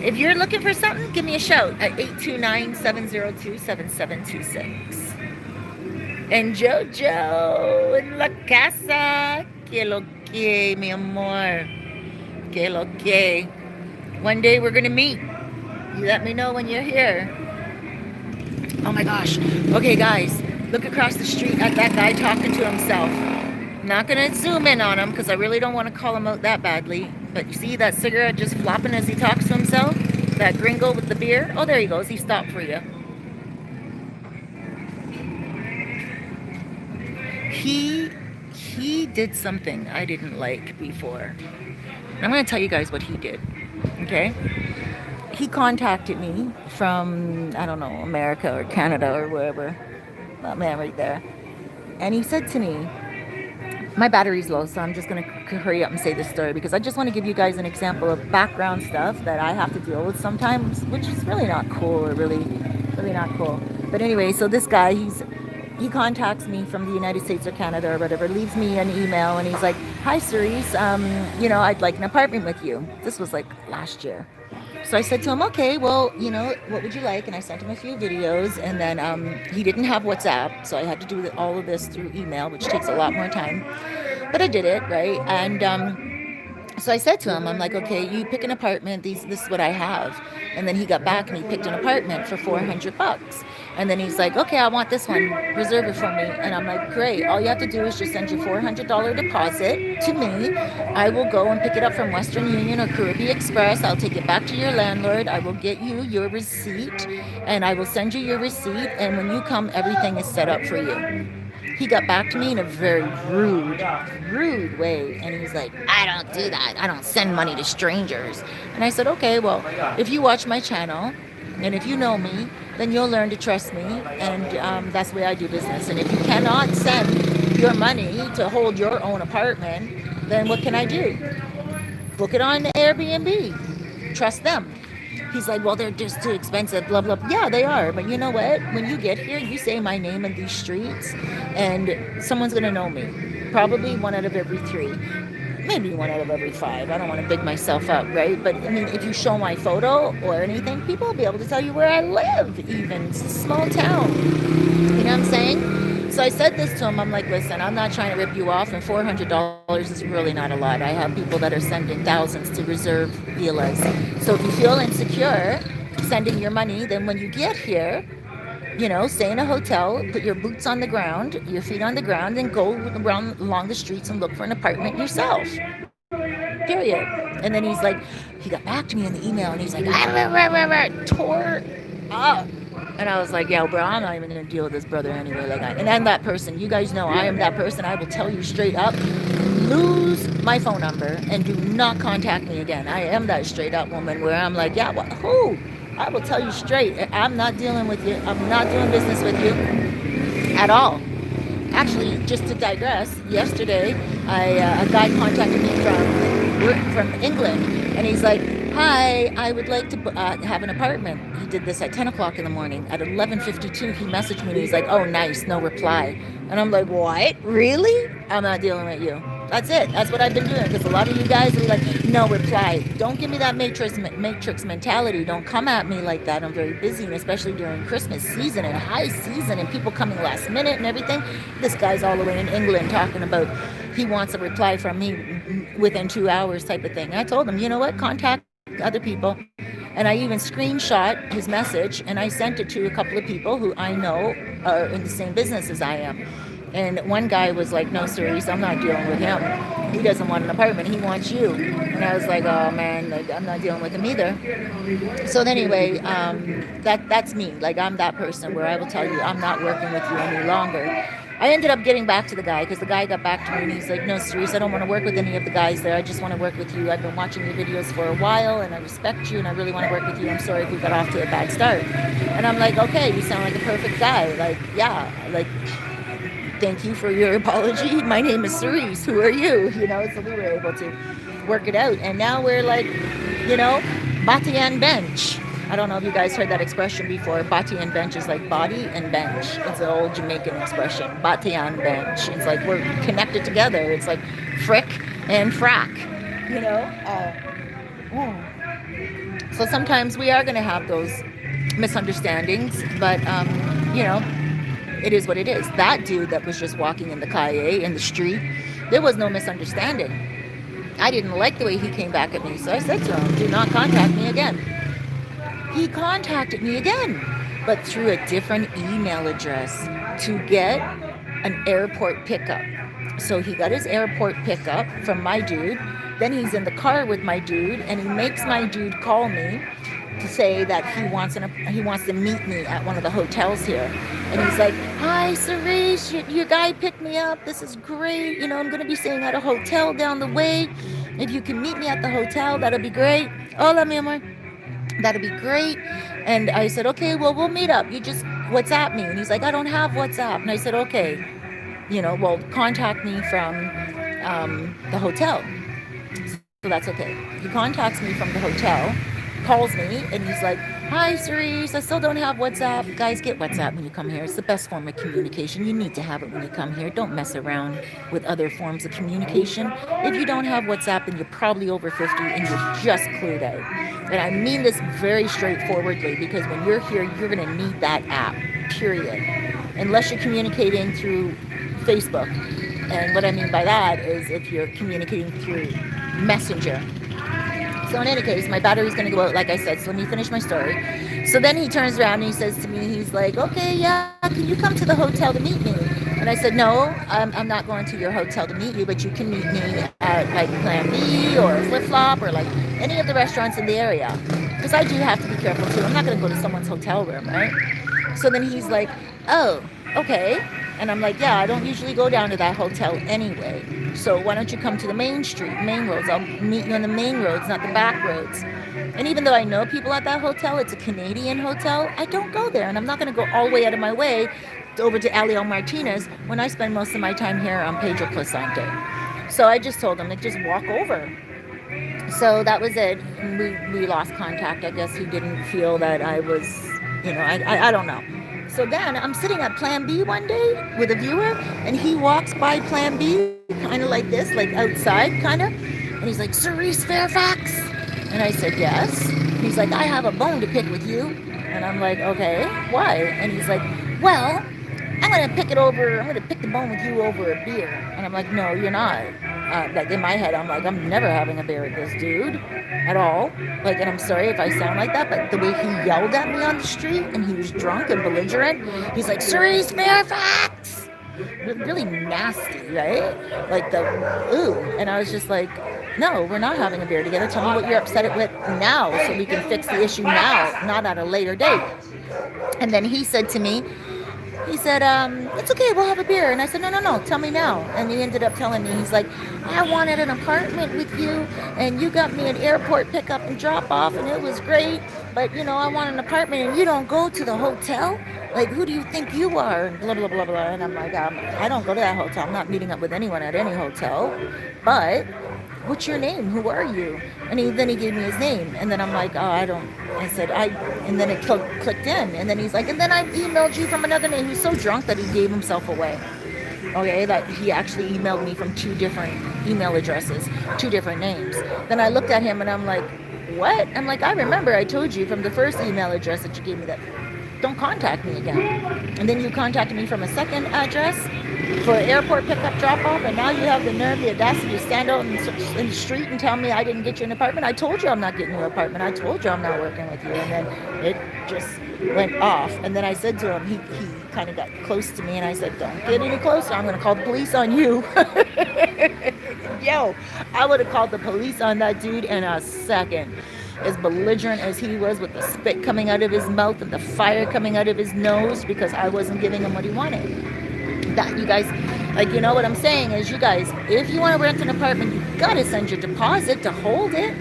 If you're looking for something, give me a shout at 829-702-7726. And Jojo in la casa. Que lo que, mi amor. Que lo que. One day we're going to meet. You let me know when you're here. Oh my gosh. Okay, guys, look across the street at that guy talking to himself. I'm not gonna zoom in on him because I really don't want to call him out that badly. But you see that cigarette just flopping as he talks to himself? That gringo with the beer? Oh, there he goes. He stopped for you. He did something I didn't like before. And I'm gonna tell you guys what he did. Okay? He contacted me from, I don't know, America or Canada or wherever. That man right there. And he said to me, my battery's low, so I'm just going to hurry up and say this story because I just want to give you guys an example of background stuff that I have to deal with sometimes, which is really not cool or really not cool. But anyway, so this guy, he contacts me from the United States or Canada or whatever, leaves me an email, and he's like, hi, Cerise, I'd like an apartment with you. This was like last year. So I said to him, okay, well, what would you like? And I sent him a few videos, and then he didn't have WhatsApp, so I had to do all of this through email, which takes a lot more time. But I did it, right? And so I said to him, I'm like, okay, you pick an apartment. This is what I have. And then he got back and he picked an apartment for $400. And then he's like, okay, I want this one. Reserve it for me. And I'm like, great. All you have to do is just send your $400 deposit to me. I will go and pick it up from Western Union or Caribbean Express. I'll take it back to your landlord. I will get you your receipt and I will send you your receipt. And when you come, everything is set up for you. He got back to me in a very rude way. And he's like, I don't do that. I don't send money to strangers. And I said, okay, well, if you watch my channel and if you know me, then you'll learn to trust me. And that's the way I do business. And if you cannot send your money to hold your own apartment, then what can I do? Book it on Airbnb. Trust them. He's like, well, they're just too expensive, blah, blah. Yeah, they are. But you know what? When you get here, you say my name in these streets and someone's going to know me. Probably 1 out of every 3. Maybe 1 out of every 5. I don't want to big myself up, right? But, I mean, if you show my photo or anything, people will be able to tell you where I live even. It's a small town. You know what I'm saying? So I said this to him. I'm like, listen, I'm not trying to rip you off, and $400 is really not a lot. I have people that are sending thousands to reserve villas. So if you feel insecure sending your money, then when you get here, stay in a hotel, put your boots on the ground, your feet on the ground, and go around along the streets and look for an apartment yourself. Period. And then he's like, he got back to me in the email, and he's like, tore up. And I was like, yeah, bro, I'm not even going to deal with this brother anyway. And I'm that person. You guys know I am that person. I will tell you straight up, lose my phone number and do not contact me again. I am that straight up woman where I'm like, yeah, who? I will tell you straight. I'm not dealing with you. I'm not doing business with you at all. Actually, just to digress, yesterday, a guy contacted me from England, and he's like, hi, I would like to have an apartment. He did this at 10 o'clock in the morning. At 11:52, he messaged me, and he's like, oh, nice, no reply. And I'm like, what? Really? I'm not dealing with you. That's it. That's what I've been doing, because a lot of you guys are like, no reply. Don't give me that matrix mentality. Don't come at me like that. I'm very busy, and especially during Christmas season and high season and people coming last minute and everything. This guy's all the way in England talking about he wants a reply from me within 2 hours type of thing. And I told him, you know what? Contact other people. And I even screenshot his message and I sent it to a couple of people who I know are in the same business as I am. And one guy was like, no, Cerise, I'm not dealing with him. He doesn't want an apartment. He wants you. And I was like, oh, man, like, I'm not dealing with him either. So anyway, that's me. Like, I'm that person where I will tell you I'm not working with you any longer. I ended up getting back to the guy because the guy got back to me and he's like, no, Cerise, I don't want to work with any of the guys there. I just want to work with you. I've been watching your videos for a while and I respect you and I really want to work with you. I'm sorry if we got off to a bad start. And I'm like, okay, you sound like a perfect guy. Like, yeah, like, thank you for your apology. My name is Cerise. Who are you? So we were able to work it out. And now we're like, bati and bench. I don't know if you guys heard that expression before. Bati and bench is like body and bench. It's an old Jamaican expression. Bati and bench. It's like we're connected together. It's like frick and frack, So sometimes we are going to have those misunderstandings, but, it is what it is. That dude that was just walking in the calle, in the street, there was no misunderstanding. I didn't like the way he came back at me, so I said to him, do not contact me again. He contacted me again. but through a different email address to get an airport pickup. So he got his airport pickup from my dude. Then he's in the car with my dude, and he makes my dude call me to say that he wants to meet me at one of the hotels here. And he's like, "Hi, Cerise, your guy picked me up. This is great. You know, I'm going to be staying at a hotel down the way. If you can meet me at the hotel, that'll be great. Hola, mi amor. That'll be great." And I said, "Okay, well, we'll meet up. You just WhatsApp me." And he's like, "I don't have WhatsApp." And I said, "Okay, well, contact me from the hotel." So that's okay. He contacts me from the hotel, calls me, and he's like, "Hi, Cerise, I still don't have WhatsApp." Guys, get WhatsApp when you come here. It's the best form of communication. You need to have it when you come here. Don't mess around with other forms of communication. If you don't have WhatsApp, then you're probably over 50 and you're just clued out. And I mean this very straightforwardly, because when you're here, you're going to need that app, period. Unless you're communicating through Facebook. And what I mean by that is if you're communicating through Messenger. So in any case, my battery's going to go out, like I said. So let me finish my story. So then he turns around and he says to me, he's like, "Okay, yeah, can you come to the hotel to meet me?" And I said, "No, I'm not going to your hotel to meet you, but you can meet me at like Plan B or Flip Flop or like any of the restaurants in the area. Because I do have to be careful too. I'm not going to go to someone's hotel room, right?" So then he's like, "Oh, okay." And I'm like, "Yeah, I don't usually go down to that hotel anyway. So why don't you come to the main roads? I'll meet you on the main roads, not the back roads." And even though I know people at that hotel, it's a Canadian hotel, I don't go there. And I'm not going to go all the way out of my way over to Aliel Martinez when I spend most of my time here on Pedro Placente. So I just told him, like, just walk over. So that was it. We lost contact. I guess he didn't feel that I was, I don't know. So then I'm sitting at Plan B one day with a viewer, and he walks by Plan B kind of like this, like outside kind of. And he's like, "Cerise Fairfax?" And I said, "Yes." He's like, "I have a bone to pick with you." And I'm like, "Okay, why?" And he's like, "Well, I'm going to pick the bone with you over a beer." And I'm like, "No, you're not." Like in my head, I'm like, I'm never having a beer with this dude at all. Like, and I'm sorry if I sound like that, but the way he yelled at me on the street and he was drunk and belligerent, he's like, "Cerise Fairfax!" Really nasty, right? Like ooh. And I was just like, "No, we're not having a beer together. Tell me what you're upset with now so we can fix the issue now, not at a later date." And then he said to me, "It's okay, we'll have a beer." And I said, No, tell me now. And he ended up telling me, he's like, "I wanted an apartment with you, and you got me an airport pickup and drop off, and it was great. But, I want an apartment, and you don't go to the hotel? Like, who do you think you are?" And blah, blah, blah, blah. And I'm like, "I don't go to that hotel. I'm not meeting up with anyone at any hotel. But what's your name? Who are you?" And then he gave me his name. And then I'm like, "Oh, I don't." I said, and then it clicked in. And then he's like, "And then I emailed you from another name." He's so drunk that he gave himself away. Okay, that he actually emailed me from 2 different email addresses, 2 different names. Then I looked at him and I'm like, "What?" I'm like, "I remember I told you from the first email address that you gave me that don't contact me again." And then you contacted me from a second address for airport pickup drop off, and now you have the nerve, the audacity to stand out in the street and tell me I didn't get you an apartment. I told you I'm not getting you an apartment. I told you I'm not working with you. And then it just went off. And then I said to him, he kind of got close to me, and I said, "Don't get any closer. I'm going to call the police on you." Yo, I would have called the police on that dude in a second. As belligerent as he was, with the spit coming out of his mouth and the fire coming out of his nose because I wasn't giving him what he wanted. That, you guys, like, what I'm saying is, you guys, if you want to rent an apartment, you got to send your deposit to hold it.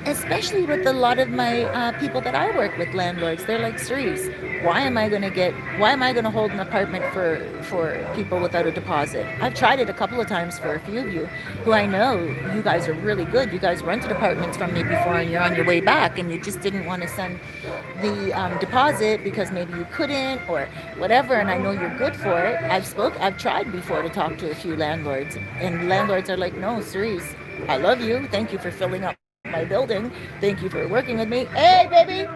Especially with a lot of my people that I work with, landlords, they're like, "Cerise, why am I going to hold an apartment for people without a deposit?" I've tried it a couple of times for a few of you who I know you guys are really good. You guys rented apartments from me before, and you're on your way back, and you just didn't want to send the deposit because maybe you couldn't or whatever. And I know you're good for it. I've tried before to talk to a few landlords, and landlords are like, "No, Cerise, I love you. Thank you for filling up my building. Thank you for working with me. Hey, baby."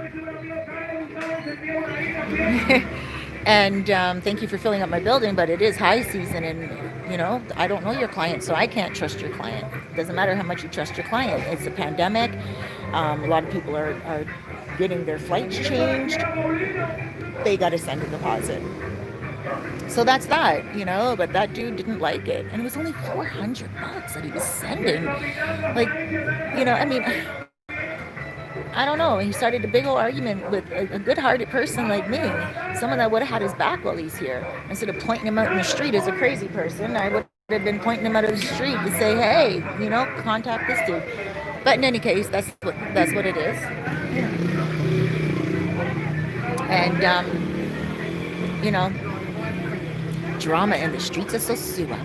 And thank you for filling up my building, but it is high season, and I don't know your client, so I can't trust your client. It doesn't matter how much you trust your client. It's a pandemic. A lot of people are getting their flights changed. they got to send a deposit. So that's that, but that dude didn't like it. And it was only $400 that he was sending. Like, I mean, I don't know. He started a big old argument with a good-hearted person like me, someone that would have had his back while he's here. Instead of pointing him out in the street as a crazy person, I would have been pointing him out of the street to say, hey, contact this dude. But in any case, that's what it is. And, drama in the streets of Sosua.